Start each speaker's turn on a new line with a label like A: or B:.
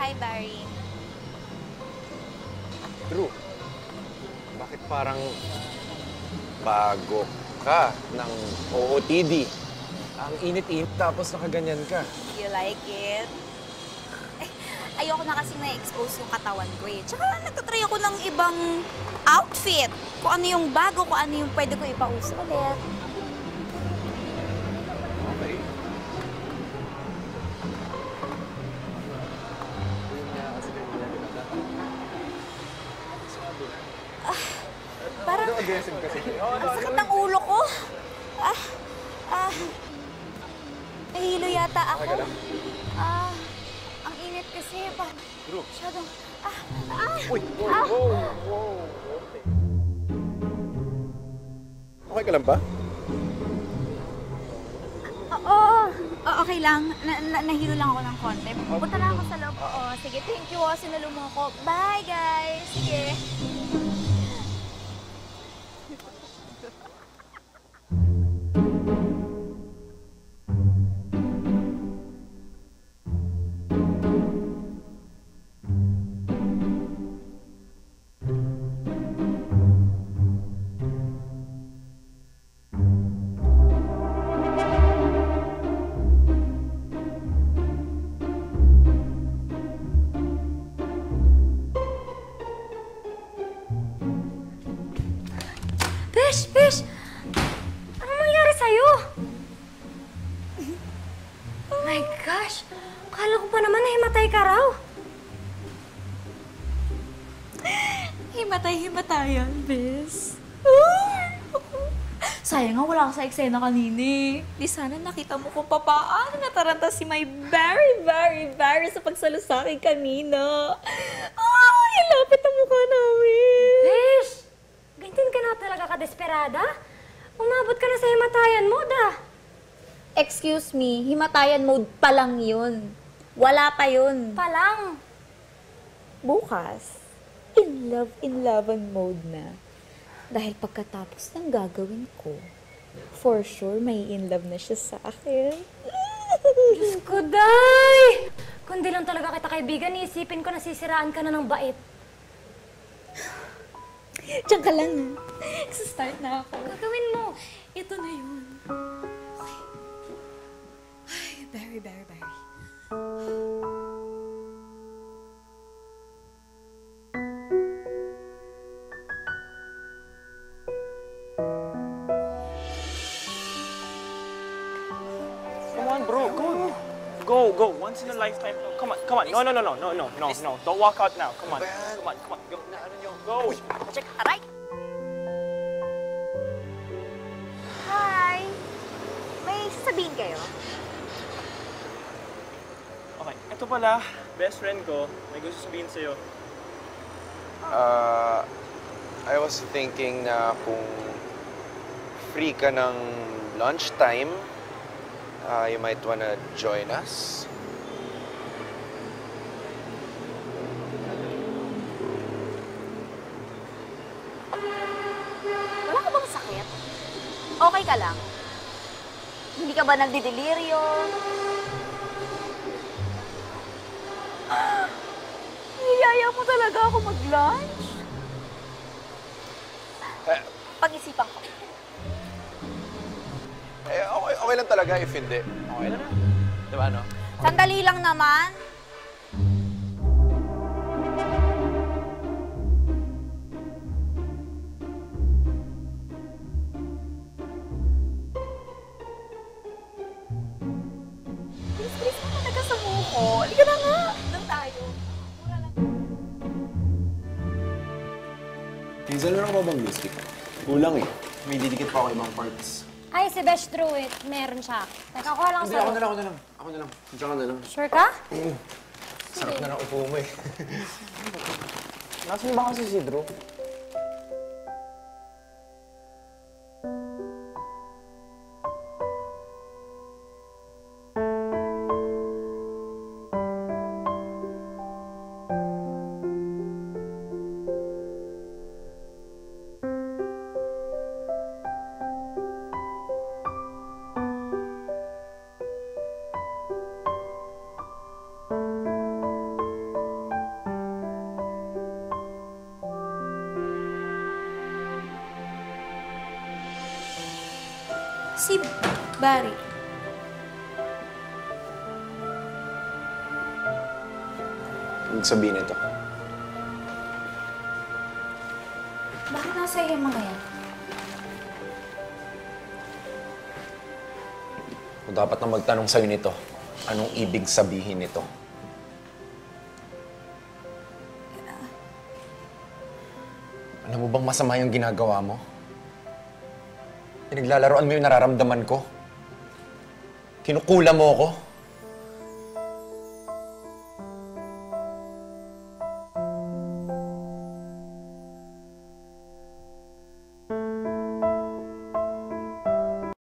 A: Hi, Barry.
B: Drew, bakit parang bago ka ng OOTD? Ang init-init tapos nakaganyan ka.
A: You like it? Ayoko na kasing na-expose yung katawan ko eh. Tsaka nagtatry ako ng ibang outfit. Kung ano yung bago, kung ano yung pwede ko ipauso ulit.
B: Okay.
A: Parang
B: aggressive kasi.
A: ang sakit ng ulo ko. Nahihilo yata ako.
B: Okay ka lang?
A: Ang init kasi.
B: Drew.
A: Masyadong,
B: Uy! Wow! Okay ka lang ba?
A: Oo, okay lang. Nahilo lang ako ng konti. Punta na ako sa loob. Oo, sige. Thank you. Sinalo mo ako. Bye, guys. Sige.
C: Fish! Anong nangyari sa'yo? Oh my gosh! Akala ko pa naman na himatay ka raw.
A: Himatayan, Bes. Sayang nga wala ka sa eksena kanina. Di sana nakita mo kung papaano nataranta si my very sa pagsalo sa akin kanina. Ay, lapit ang mukha namin.
C: Fish! Ganyan ka na talaga ka-desperada? Umabot ka na sa himatayan mode ah.
A: Excuse me, himatayan mode pa lang yun. Wala pa yun.
C: Palang.
A: Bukas, in love mode na. Dahil pagkatapos ng gagawin ko, for sure may in love na siya sa akin.
C: Diyos ko, Day! Kundi lang talaga kita kaibigan, iisipin ko nasisiraan ka na ng bait.
A: Diyan ka lang ha. Start na ako.
C: Gagawin mo.
A: Ito na yun. Okay. Ay, very.
D: Come on, bro. Go. Once in a lifetime. Come on. No. Don't walk out now. Come on. Go.
A: Check, aray! Hi! May sasabihin kayo?
D: Okay. Ito pala, best friend ko. May gusto sabihin sa'yo.
B: I was thinking na kung free ka ng lunchtime, you might wanna join us.
A: Wala ka bang sakit? Okay ka lang? Hindi ka ba nagdideliryo? Niyaya mo talaga ako mag-lunch? Pag-isipan ko.
B: Okay lang talaga if hindi. Okay lang na. Diba, no?
A: Sandali lang naman. Bilis naman nagkasamuko. Halika na nga. Doon tayo. Mura lang.
B: Minsan lang ako bang lipstick? Kulang eh. May didikit pa ako ibang parts.
C: Ay, si Besh threw it. Meron siya. Teka, kuha lang
B: Hindi,
C: sa'yo.
B: ako na lang. Diyan ka na lang.
C: Sure ka?
B: Sarap na ng upo mo eh.
D: Nasaan ba kasi si Drew?
A: Si Barry.
B: Ibig sabihin ito.
A: Bakit nasa iyo mga yan?
B: O dapat na magtanong sa'yo nito, anong ibig sabihin nito? Alam mo bang masama yung ginagawa mo? Pinaglalaroan mo yung nararamdaman ko. Kinukula mo ako.